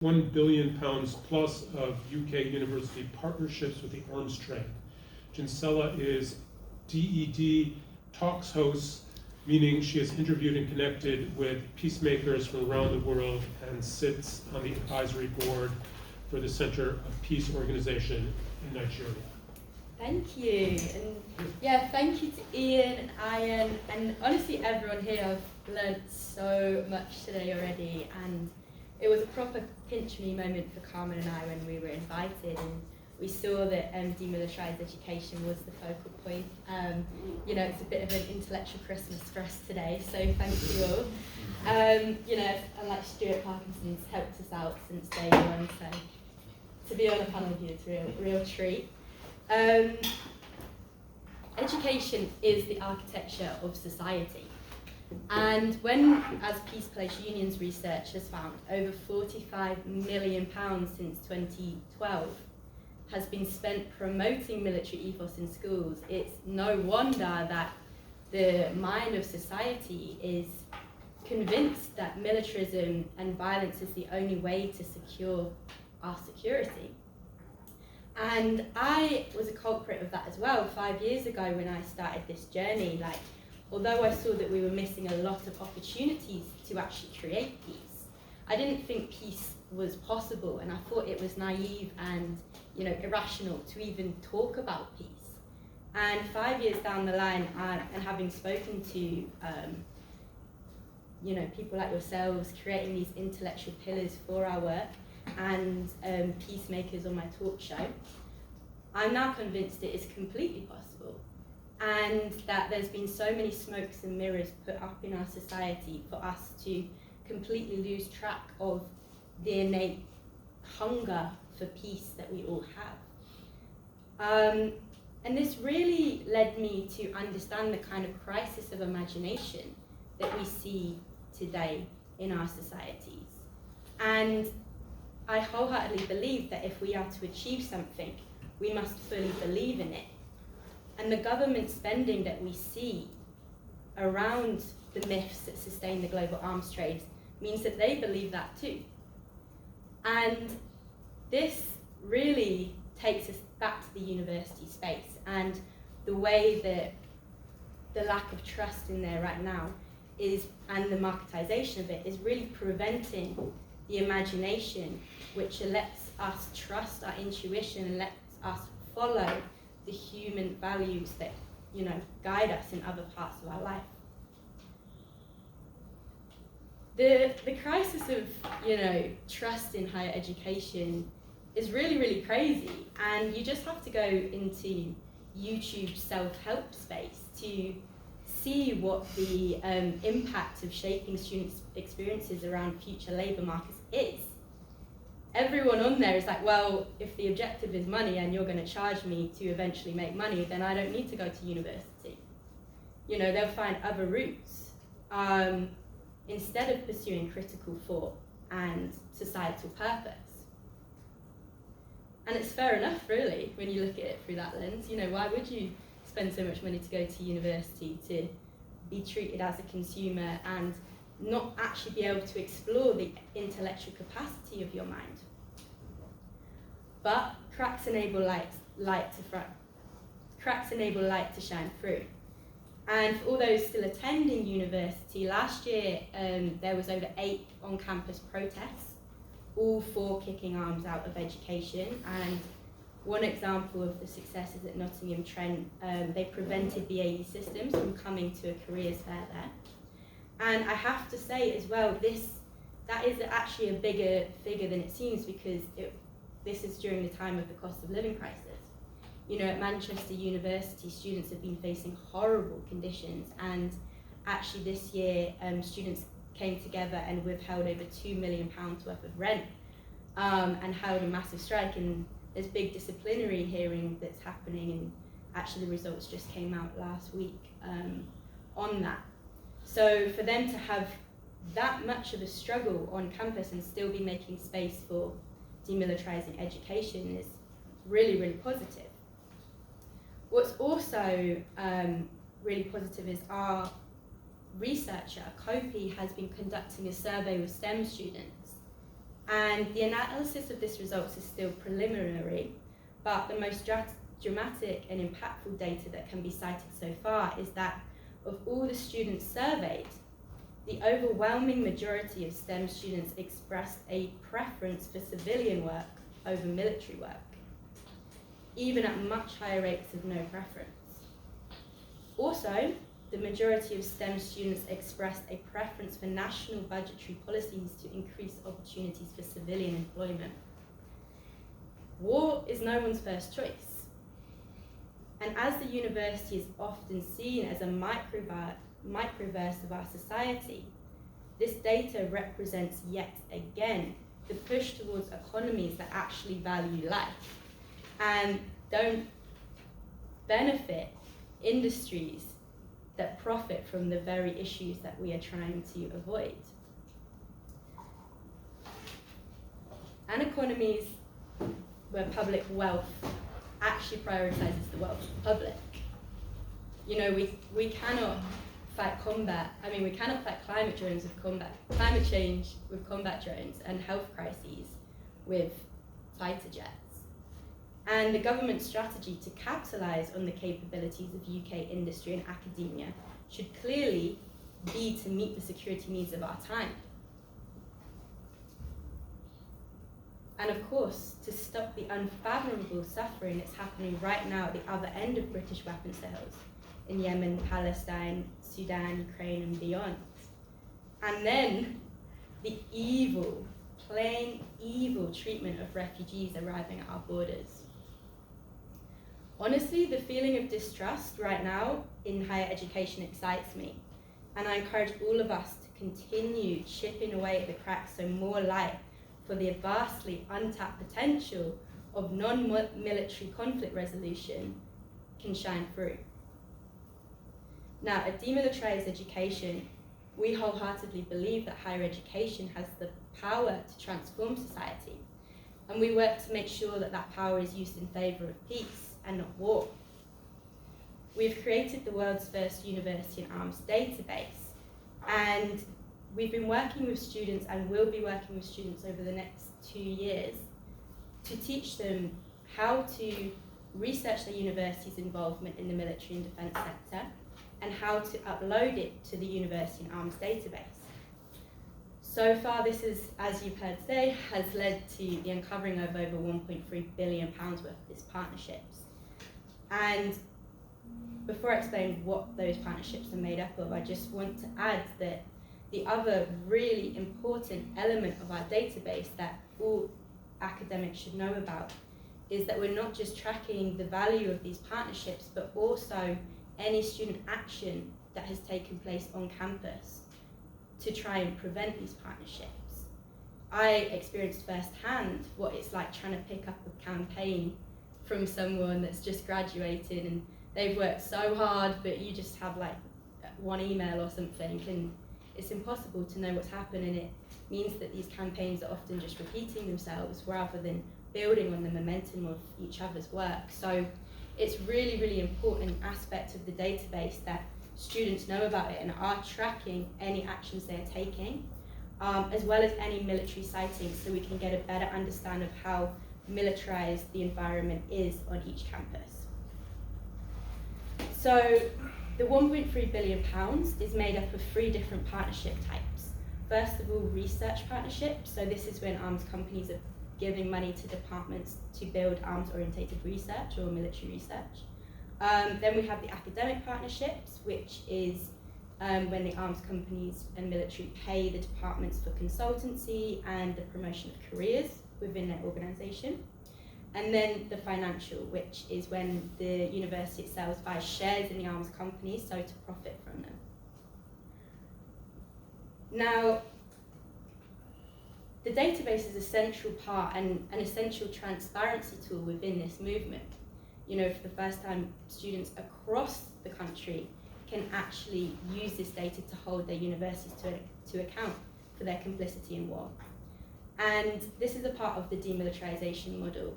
£1 billion plus of UK university partnerships with the arms trade. Jinsella is DED Talks host, meaning she has interviewed and connected with peacemakers from around the world and sits on the advisory board for the Center of Peace Organization in Nigeria. Thank you, and yeah, thank you to Ian and Ian, and honestly everyone here. I've learned so much today already, and it was a proper pinch me moment for Carmen and I when we were invited, and we saw that Demilitarise Education was the focal point. You know, it's a bit of an intellectual Christmas for us today, so thank you all. You know, and like Stuart Parkinson's helped us out since day one, so to be on a panel with you is a real treat. Education is the architecture of society, and when, as Peace Place Union's research has found, over £45 million since 2012 has been spent promoting military ethos in schools, it's no wonder that the mind of society is convinced that militarism and violence is the only way to secure our security. And I was a culprit of that as well 5 years ago when I started this journey. Like, although I saw that we were missing a lot of opportunities to actually create peace, I didn't think peace was possible, and I thought it was naive and, you know, irrational to even talk about peace. And 5 years down the line, and having spoken to you know, people like yourselves, creating these intellectual pillars for our work, and peacemakers on my talk show, I'm now convinced it is completely possible, and that there's been so many smokes and mirrors put up in our society for us to completely lose track of the innate hunger for peace that we all have. And this really led me to understand the kind of crisis of imagination that we see today in our societies. And I wholeheartedly believe that if we are to achieve something, we must fully believe in it. And the government spending that we see around the myths that sustain the global arms trade means that they believe that too. And this really takes us back to the university space, and the way that the lack of trust in there right now is, and the marketisation of it, is really preventing the imagination, which lets us trust our intuition and lets us follow the human values that, you know, guide us in other parts of our life. The crisis of, you know, trust in higher education is really, really crazy, and you just have to go into YouTube self-help space to see what the impact of shaping students' experiences around future labour markets is. Everyone on there is like, well, if the objective is money and you're going to charge me to eventually make money, then I don't need to go to university. You know, they'll find other routes instead of pursuing critical thought and societal purpose. And it's fair enough, really, when you look at it through that lens. You know, why would you spend so much money to go to university to be treated as a consumer and not actually be able to explore the intellectual capacity of your mind? But cracks enable light to shine through. And for all those still attending university, last year there was over 8 on-campus protests, all for kicking arms out of education. And one example of the successes at Nottingham Trent, they prevented BAE Systems from coming to a careers fair there. And I have to say as well, that is actually a bigger figure than it seems, because this is during the time of the cost of living crisis. You know, at Manchester University, students have been facing horrible conditions, and actually this year students came together and withheld over £2 million worth of rent and held a massive strike, and there's big disciplinary hearing that's happening, and actually the results just came out last week on that. So for them to have that much of a struggle on campus and still be making space for demilitarising education is really, really positive. What's also really positive is our researcher, Kopi, has been conducting a survey with STEM students, And the analysis of this results is still preliminary, but the most dramatic and impactful data that can be cited so far is that of all the students surveyed, the overwhelming majority of STEM students expressed a preference for civilian work over military work, even at much higher rates of no preference. Also, the majority of STEM students expressed a preference for national budgetary policies to increase opportunities for civilian employment. War is no one's first choice. And as the university is often seen as a microverse of our society, this data represents yet again the push towards economies that actually value life and don't benefit industries that profit from the very issues that we are trying to avoid. And economies where public wealth actually prioritizes the wealth of the public. You know, we cannot fight we cannot fight climate change with combat drones and health crises with fighter jets. And the government's strategy to capitalise on the capabilities of UK industry and academia should clearly be to meet the security needs of our time. And of course, to stop the unfathomable suffering that's happening right now at the other end of British weapon sales in Yemen, Palestine, Sudan, Ukraine, and beyond. And then the evil, plain evil treatment of refugees arriving at our borders. Honestly, the feeling of distrust right now in higher education excites me, and I encourage all of us to continue chipping away at the cracks so more light for the vastly untapped potential of non-military conflict resolution can shine through. Now, at Demilitarise Education, we wholeheartedly believe that higher education has the power to transform society, and we work to make sure that that power is used in favour of peace and not war. We've created the world's first university in arms database, and we've been working with students and will be working with students over the next 2 years to teach them how to research their university's involvement in the military and defence sector and how to upload it to the university in arms database. So far, this is, as you've heard today, has led to the uncovering of over £1.3 billion worth of these partnerships. And before I explain what those partnerships are made up of, I just want to add that the other really important element of our database that all academics should know about is that we're not just tracking the value of these partnerships, but also any student action that has taken place on campus to try and prevent these partnerships. I experienced firsthand what it's like trying to pick up a campaign from someone that's just graduated and they've worked so hard, but you just have like one email or something, and it's impossible to know what's happened, and it means that these campaigns are often just repeating themselves rather than building on the momentum of each other's work. So it's really, really important aspect of the database that students know about it and are tracking any actions they're taking, as well as any military sightings, so we can get a better understanding of how militarized the environment is on each campus. So the £1.3 billion is made up of 3 different partnership types. First of all, research partnerships. So this is when arms companies are giving money to departments to build arms-orientated research or military research. Then we have the academic partnerships, which is when the arms companies and military pay the departments for consultancy and the promotion of careers within their organisation. And then the financial, which is when the university itself buys shares in the arms companies, so to profit from them. Now, the database is a central part and an essential transparency tool within this movement. You know, for the first time, students across the country can actually use this data to hold their universities to account for their complicity in war. And this is a part of the demilitarization model,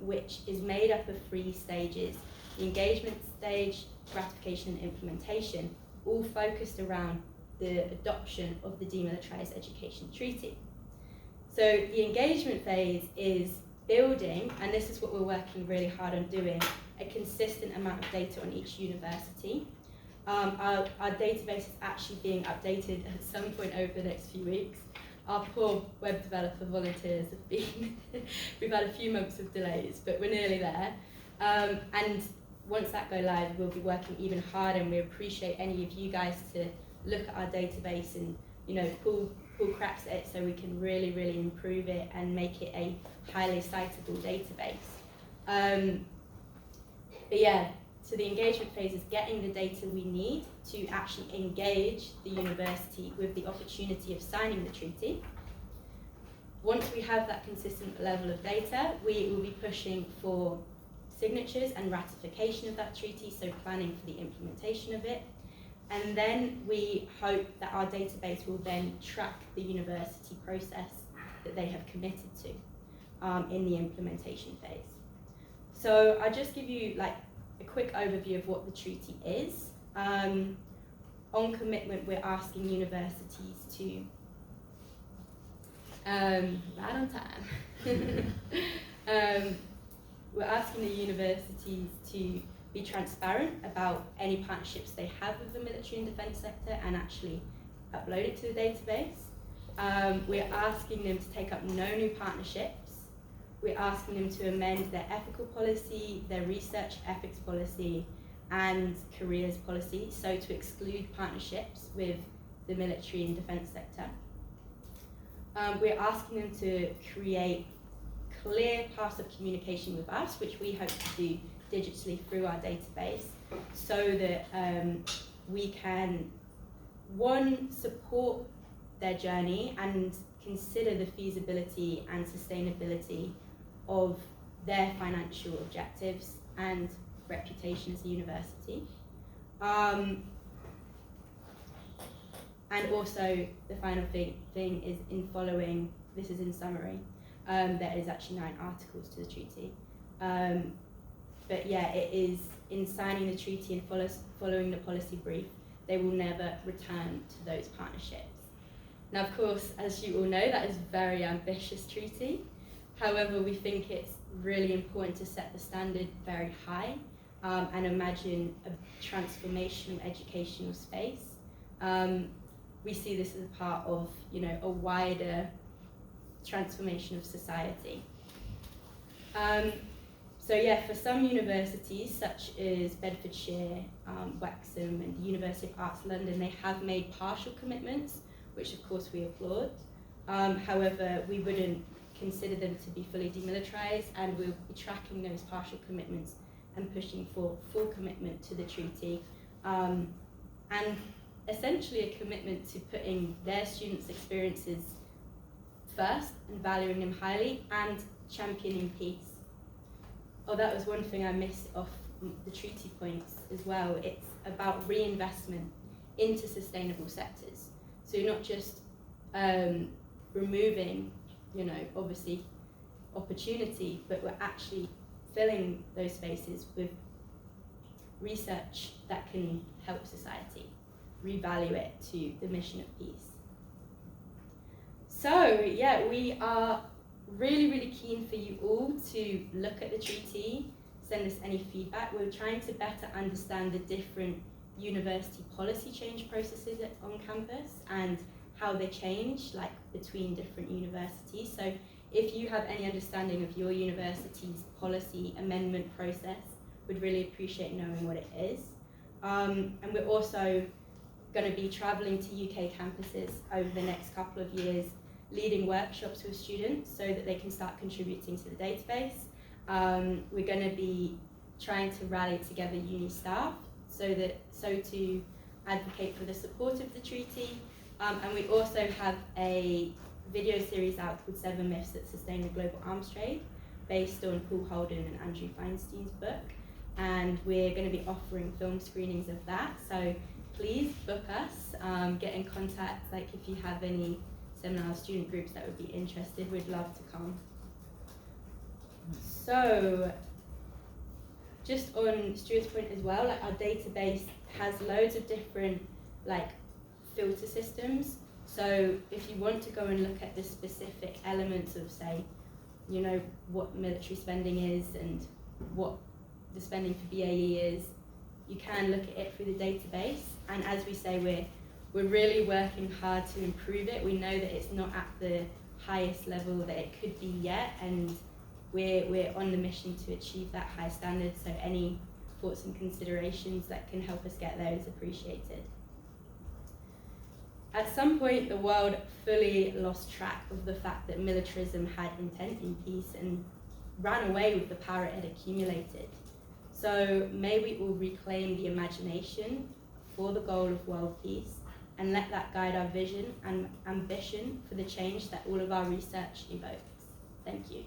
which is made up of 3 stages: the engagement stage, gratification, and implementation, all focused around the adoption of the Demilitarised Education Treaty. So the engagement phase is building, and this is what we're working really hard on doing, a consistent amount of data on each university. Our database is actually being updated at some point over the next few weeks. Our poor web developer volunteers have been, we've had a few months of delays, but we're nearly there. And once that go live, we'll be working even harder, and we appreciate any of you guys to look at our database and, you know, pull cracks at it so we can really, really improve it and make it a highly citable database. But yeah, so the engagement phase is getting the data we need to actually engage the university with the opportunity of signing the treaty. Once we have that consistent level of data, we will be pushing for signatures and ratification of that treaty, so planning for the implementation of it. And then we hope that our database will then track the university process that they have committed to in the implementation phase. So I'll just give you like a quick overview of what the treaty is. On commitment, we're asking universities to, right on time, we're asking the universities to be transparent about any partnerships they have with the military and defence sector and actually upload it to the database. We're asking them to take up no new partnerships. We're asking them to amend their ethical policy, their research ethics policy, and careers policy, so to exclude partnerships with the military and defence sector. We're asking them to create clear paths of communication with us, which we hope to do digitally through our database, so that we can, one, support their journey and consider the feasibility and sustainability of their financial objectives and reputation as a university. And also the final thing is in following, this is in summary, there is actually 9 articles to the treaty. But yeah, it is in signing the treaty and following the policy brief, they will never return to those partnerships. Now, of course, as you all know, that is a very ambitious treaty. However, we think it's really important to set the standard very high and imagine a transformational educational space. We see this as a part of, you know, a wider transformation of society. So yeah, for some universities, such as Bedfordshire, Wexham, and the University of Arts London, they have made partial commitments, which of course we applaud. However, we wouldn't consider them to be fully demilitarised, and we'll be tracking those partial commitments and pushing for full commitment to the treaty. And essentially a commitment to putting their students' experiences first and valuing them highly and championing peace. Oh, that was one thing I missed off the treaty points as well. It's about reinvestment into sustainable sectors. So you're not just removing, you know, obviously opportunity, but we're actually filling those spaces with research that can help society revalue it to the mission of peace. So yeah, we are really, really keen for you all to look at the treaty, send us any feedback. We're trying to better understand the different university policy change processes on campus and how they change, like between different universities. So if you have any understanding of your university's policy amendment process, we'd really appreciate knowing what it is. And we're also going to be travelling to UK campuses over the next couple of years, leading workshops with students so that they can start contributing to the database. We're going to be trying to rally together uni staff so to advocate for the support of the treaty. And we also have a video series out called 7 Myths That Sustain the Global Arms Trade, based on Paul Holden and Andrew Feinstein's book. And we're going to be offering film screenings of that. So please book us, get in contact, like if you have any seminar student groups that would be interested, we'd love to come. So, just on Stuart's point as well, like our database has loads of different like filter systems. So if you want to go and look at the specific elements of, say, you know, what military spending is and what the spending for BAE is, you can look at it through the database. And as we say, we're really working hard to improve it. We know that it's not at the highest level that it could be yet, and we're on the mission to achieve that high standard. So any thoughts and considerations that can help us get there is appreciated. At some point, the world fully lost track of the fact that militarism had intent in peace and ran away with the power it had accumulated. So may we all reclaim the imagination for the goal of world peace and let that guide our vision and ambition for the change that all of our research evokes. Thank you.